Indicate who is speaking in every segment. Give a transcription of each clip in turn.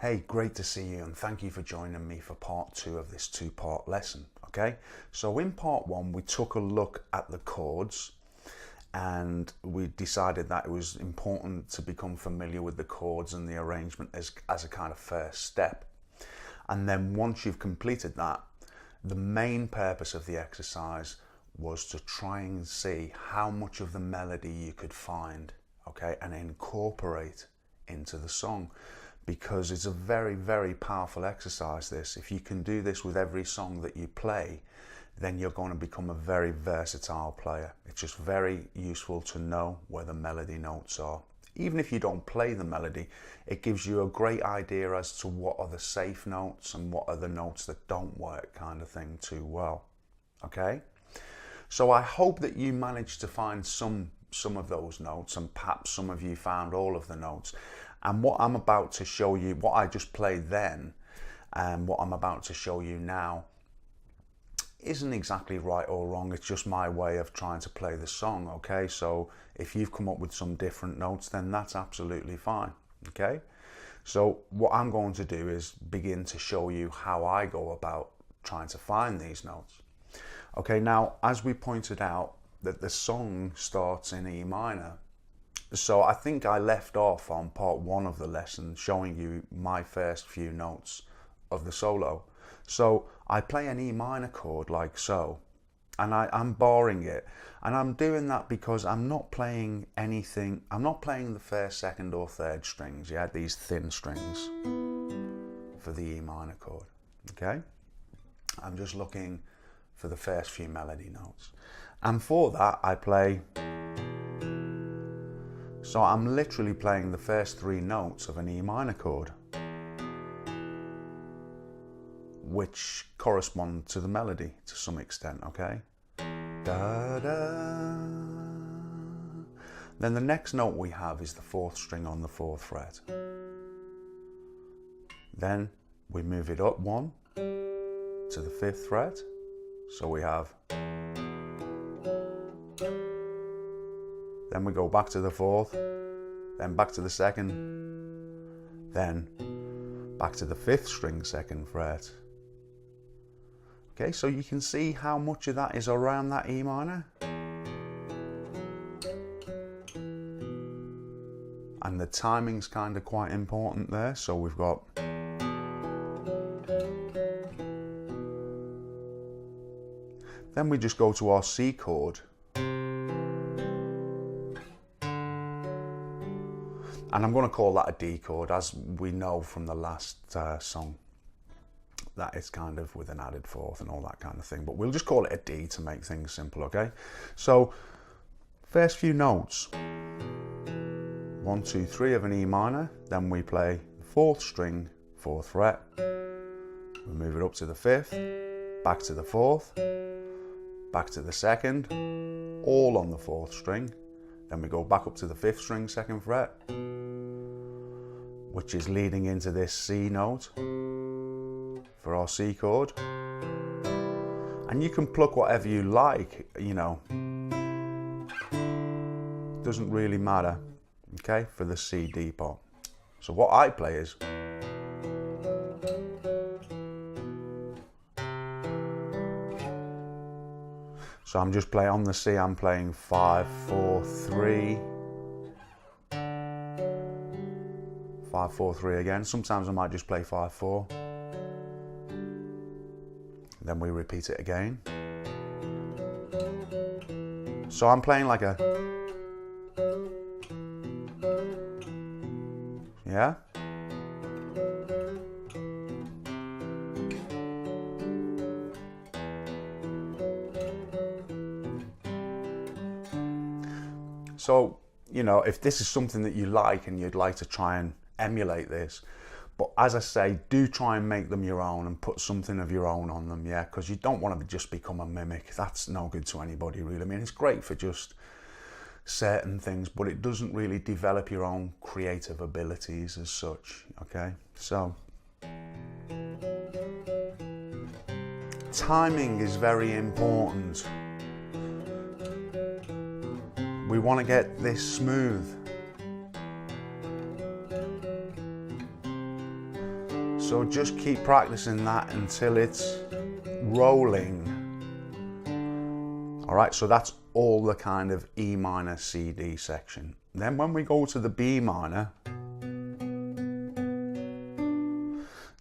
Speaker 1: Hey, great to see you, and thank you for joining me for part 2 of this 2-part lesson. Okay, so in part 1 we took a look at the chords and we decided that it was important to become familiar with the chords and the arrangement as a kind of first step. And then once you've completed that, the main purpose of the exercise was to try and see how much of the melody you could find, okay, and incorporate into the song, because it's a very, very powerful exercise this. If you can do this with every song that you play, then you're going to become a very versatile player. It's just very useful to know where the melody notes are. Even if you don't play the melody, it gives you a great idea as to what are the safe notes and what are the notes that don't work, kind of thing, too well. Okay? So I hope that you managed to find some of those notes, and perhaps some of you found all of the notes. And what I'm about to show you, what I just played then, and what I'm about to show you now, isn't exactly right or wrong. It's just my way of trying to play the song, okay? So if you've come up with some different notes, then that's absolutely fine, okay? So what I'm going to do is begin to show you how I go about trying to find these notes. Okay, now, as we pointed out, that the song starts in E minor. So I think I left off on part 1 of the lesson showing you my first few notes of the solo. So I play an E minor chord like so, and I'm barring it. And I'm doing that because I'm not playing anything, I'm not playing the first, second or third strings, yeah, these thin strings for the E minor chord, okay? I'm just looking for the first few melody notes. And for that I play, so I'm literally playing the first 3 notes of an E minor chord, which correspond to the melody to some extent, okay? Da, da. Then the next note we have is the 4th string on the 4th fret. Then we move it up 1 to the 5th fret. So we have, then we go back to the 4th, then back to the 2nd, then back to the 5th string 2nd fret. Okay, so you can see how much of that is around that E minor. And the timing's kind of quite important there. So we've got, then we just go to our C chord. And I'm going to call that a D chord, as we know from the last song that it's kind of with an added 4th and all that kind of thing. But we'll just call it a D to make things simple, okay? So, first few notes. 1, 2, 3 of an E minor. Then we play the 4th string, 4th fret. We move it up to the 5th, back to the 4th, back to the 2nd, all on the 4th string. Then we go back up to the 5th string, 2nd fret, which is leading into this C note for our C chord. And you can pluck whatever you like, you know, doesn't really matter, okay, for the C D part. So what I play is, so I'm just playing on the C, I'm playing 5, 4, 3, 5, 4, 3 again. Sometimes I might just play 5, 4. Then we repeat it again. So I'm playing like a, yeah? So, you know, if this is something that you like and you'd like to try and emulate this, but as I say, do try and make them your own and put something of your own on them, yeah, because you don't want to just become a mimic. That's no good to anybody, really. I mean, it's great for just certain things, but it doesn't really develop your own creative abilities as such, okay? So, timing is very important. We want to get this smooth. So just keep practicing that until it's rolling. All right, so that's all the kind of E minor C D section. Then when we go to the B minor,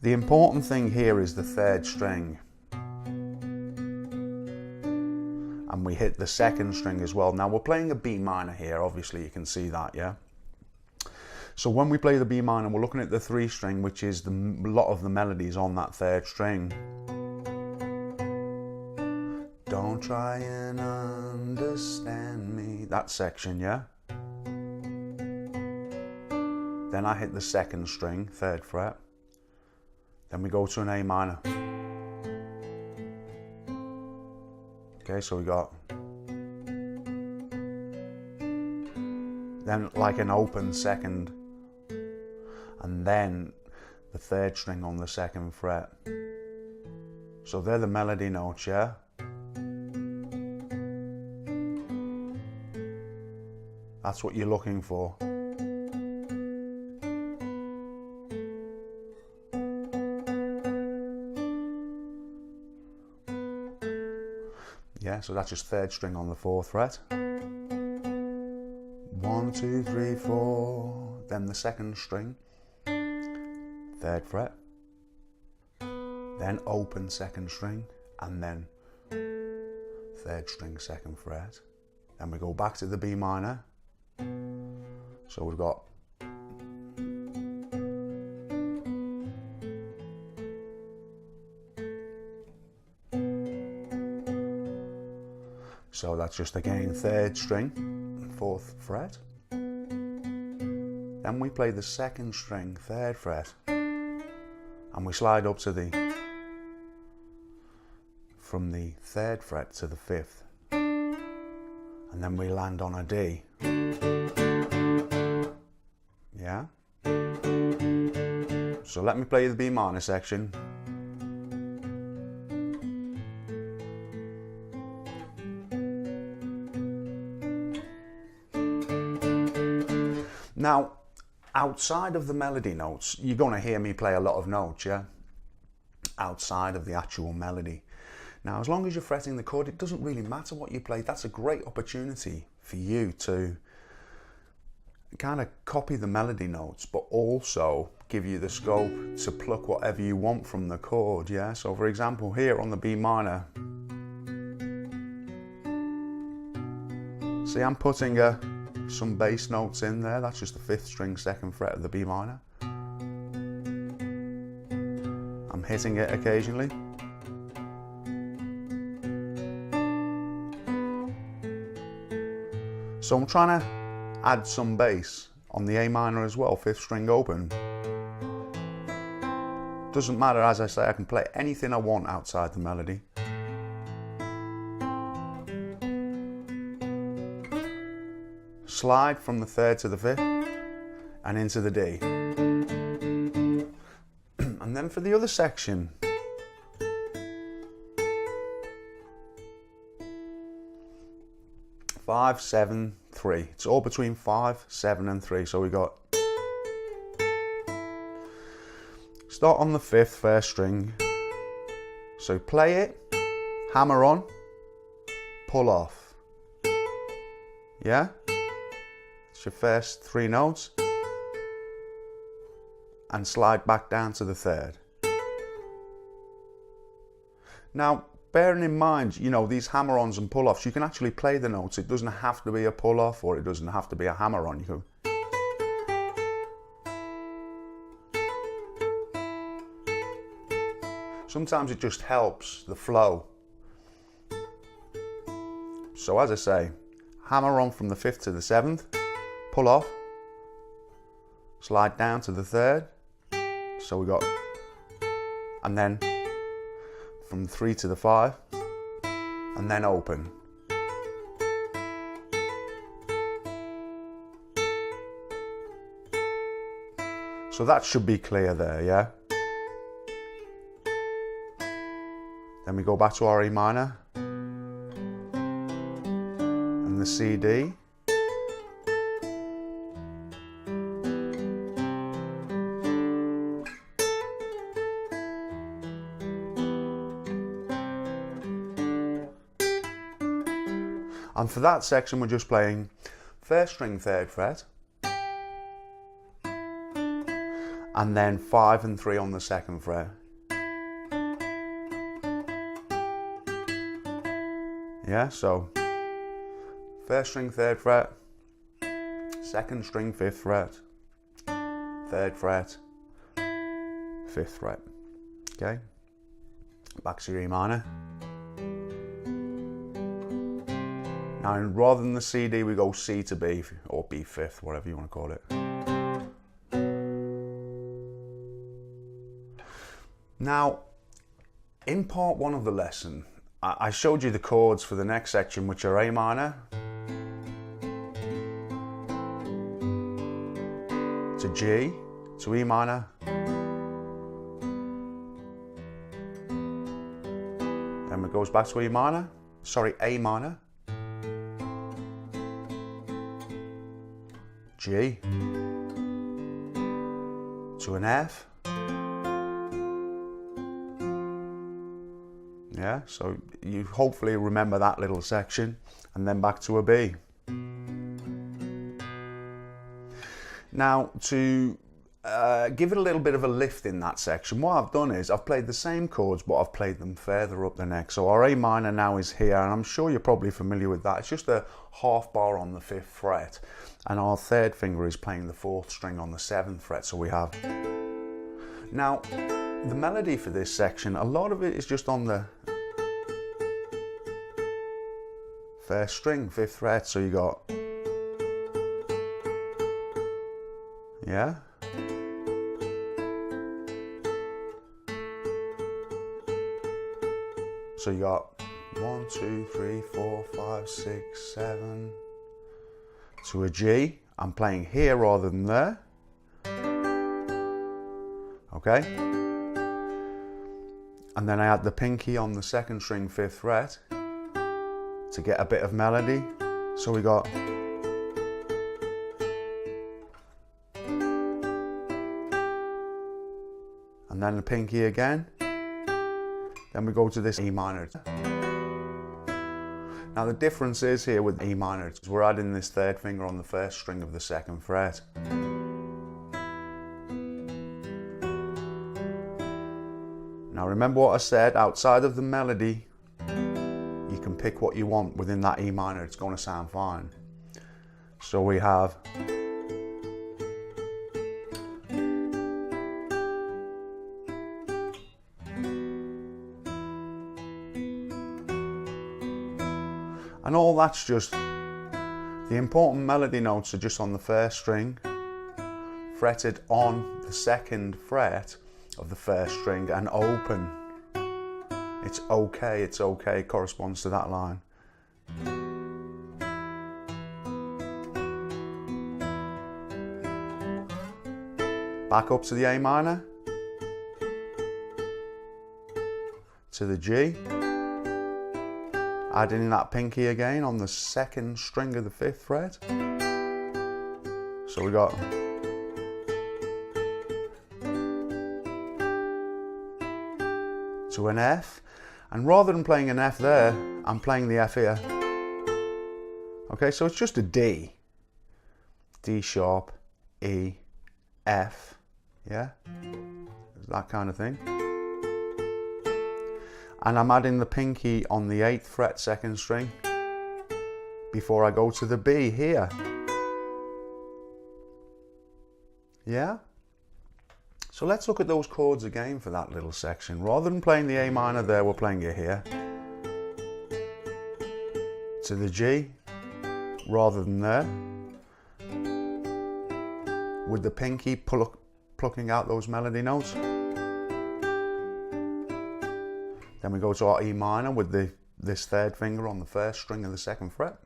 Speaker 1: the important thing here is the third string. And we hit the second string as well. Now we're playing a B minor here, obviously you can see that, yeah? So when we play the B minor, we're looking at the 3 string, which is a lot of the melodies on that third string. Don't try and understand me, that section, yeah? Then I hit the second string, 3rd fret. Then we go to an A minor. Okay, so we got, then like an open 2nd, and then the 3rd string on the 2nd fret. So they're the melody notes, yeah? That's what you're looking for. Yeah, so that's just 3rd string on the 4th fret. 1, 2, 3, 4. Then the 2nd string, 3rd fret. Then open 2nd string, and then 3rd string, 2nd fret. Then we go back to the B minor. So we've got so that's just again 3rd string, 4th fret. Then we play the 2nd string, 3rd fret, and we slide up to the, from the 3rd fret to the 5th, and then we land on a D. Yeah? So let me play the B minor section. Now, outside of the melody notes, you're going to hear me play a lot of notes, yeah? Outside of the actual melody. Now, as long as you're fretting the chord, it doesn't really matter what you play. That's a great opportunity for you to kind of copy the melody notes, but also give you the scope to pluck whatever you want from the chord, yeah? So for example, here on the B minor, see, I'm putting some bass notes in there. That's just the 5th string, 2nd fret of the B minor. I'm hitting it occasionally. So I'm trying to add some bass on the A minor as well, 5th string open. Doesn't matter, as I say, I can play anything I want outside the melody. Slide from the 3rd to the 5th and into the D. And then for the other section, five, 7, 3. It's all between 5, 7 and 3. So we got, start on the 5th, 1st string. So play it, hammer on, pull off. Yeah? It's your first 3 notes. And slide back down to the 3rd. Now, bearing in mind, you know, these hammer-ons and pull-offs, you can actually play the notes. It doesn't have to be a pull-off or it doesn't have to be a hammer-on. You can... Sometimes it just helps the flow. So as I say, hammer on from the 5th to the 7th, pull off, slide down to the 3rd. So we got, and then from 3 to the 5, and then open. So that should be clear there, yeah? Then we go back to our E minor, and the C, D. And for that section, we're just playing first string, 3rd fret, and then 5 and 3 on the 2nd fret. Yeah, so first string, 3rd fret, 2nd string, 5th fret, 3rd fret, 5th fret. Okay, back to your E minor. Now, rather than the CD, we go C to B, or B 5th, whatever you want to call it. Now, in part 1 of the lesson, I showed you the chords for the next section, which are A minor to G to E minor then it goes back to A minor G to an F. Yeah, so you hopefully remember that little section, and then back to a B. Now, to give it a little bit of a lift in that section, what I've done is I've played the same chords, but I've played them further up the neck. So our A minor now is here, and I'm sure you're probably familiar with that. It's just a half bar on the 5th fret, and our 3rd finger is playing the 4th string on the 7th fret. So we have... Now, the melody for this section, a lot of it is just on the 1st string, 5th fret. So you got... Yeah? So you got 1, 2, 3, 4, 5, 6, 7 to a G. I'm playing here rather than there. Okay? And then I add the pinky on the 2nd string, 5th fret to get a bit of melody. So we got... And then the pinky again. Then we go to this E minor. Now the difference is here with E minor, we're adding this 3rd finger on the 1st string of the 2nd fret. Now remember what I said, outside of the melody, you can pick what you want within that E minor, it's going to sound fine. So we have... And all that's just, the important melody notes are just on the 1st string, fretted on the 2nd fret of the 1st string and open. It's okay, corresponds to that line. Back up to the A minor, to the G. Adding in that pinky again on the 2nd string of the 5th fret. So we got... to an F. And rather than playing an F there, I'm playing the F here. Okay, so it's just a D. D sharp, E, F. Yeah? That kind of thing. And I'm adding the pinky on the 8th fret 2nd string before I go to the B here. Yeah? So let's look at those chords again for that little section. Rather than playing the A minor there, we're playing it here. To the G, rather than there. With the pinky plucking out those melody notes. Then we go to our E minor with this 3rd finger on the 1st string of the 2nd fret.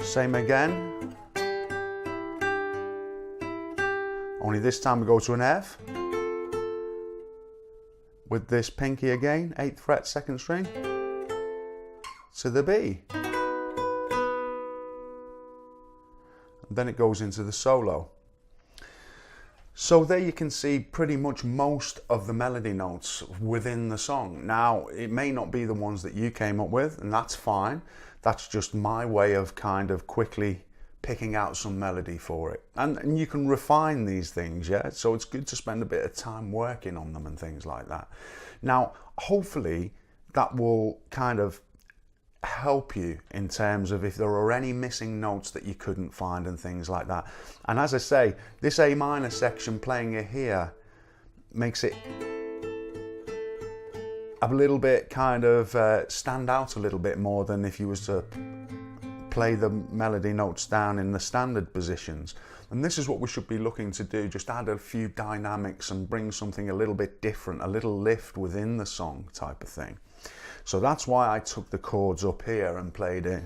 Speaker 1: Same again. Only this time we go to an F. With this pinky again, 8th fret 2nd string. To the B. And then it goes into the solo. So there you can see pretty much most of the melody notes within the song. Now, it may not be the ones that you came up with, and that's fine. That's just my way of kind of quickly picking out some melody for it. And you can refine these things, yeah? So it's good to spend a bit of time working on them and things like that. Now, hopefully that will kind of help you in terms of if there are any missing notes that you couldn't find and things like that. And as I say, this A minor section playing it here makes it a little bit kind of stand out a little bit more than if you was to play the melody notes down in the standard positions. And this is what we should be looking to do, just add a few dynamics and bring something a little bit different, a little lift within the song type of thing. So that's why I took the chords up here and played it.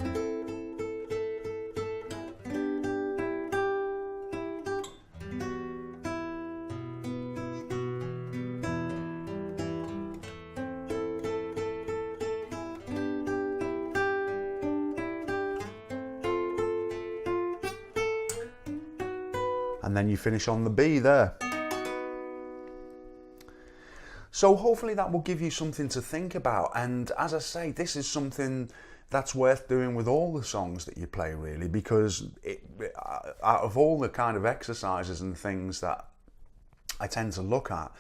Speaker 1: And then you finish on the B there. So hopefully that will give you something to think about. And as I say, this is something that's worth doing with all the songs that you play, really, because out of all the kind of exercises and things that I tend to look at,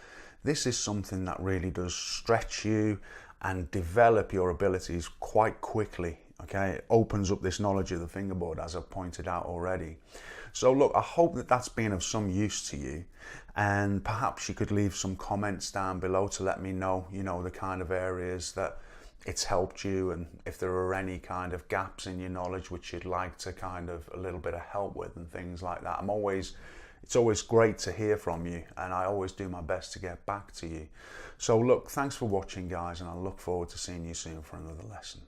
Speaker 1: this is something that really does stretch you and develop your abilities quite quickly. Okay, it opens up this knowledge of the fingerboard, as I've pointed out already. So look, I hope that that's been of some use to you, and perhaps you could leave some comments down below to let me know, the kind of areas that it's helped you, and if there are any kind of gaps in your knowledge which you'd like to kind of a little bit of help with and things like that. It's always great to hear from you, and I always do my best to get back to you. So look, thanks for watching, guys, and I look forward to seeing you soon for another lesson.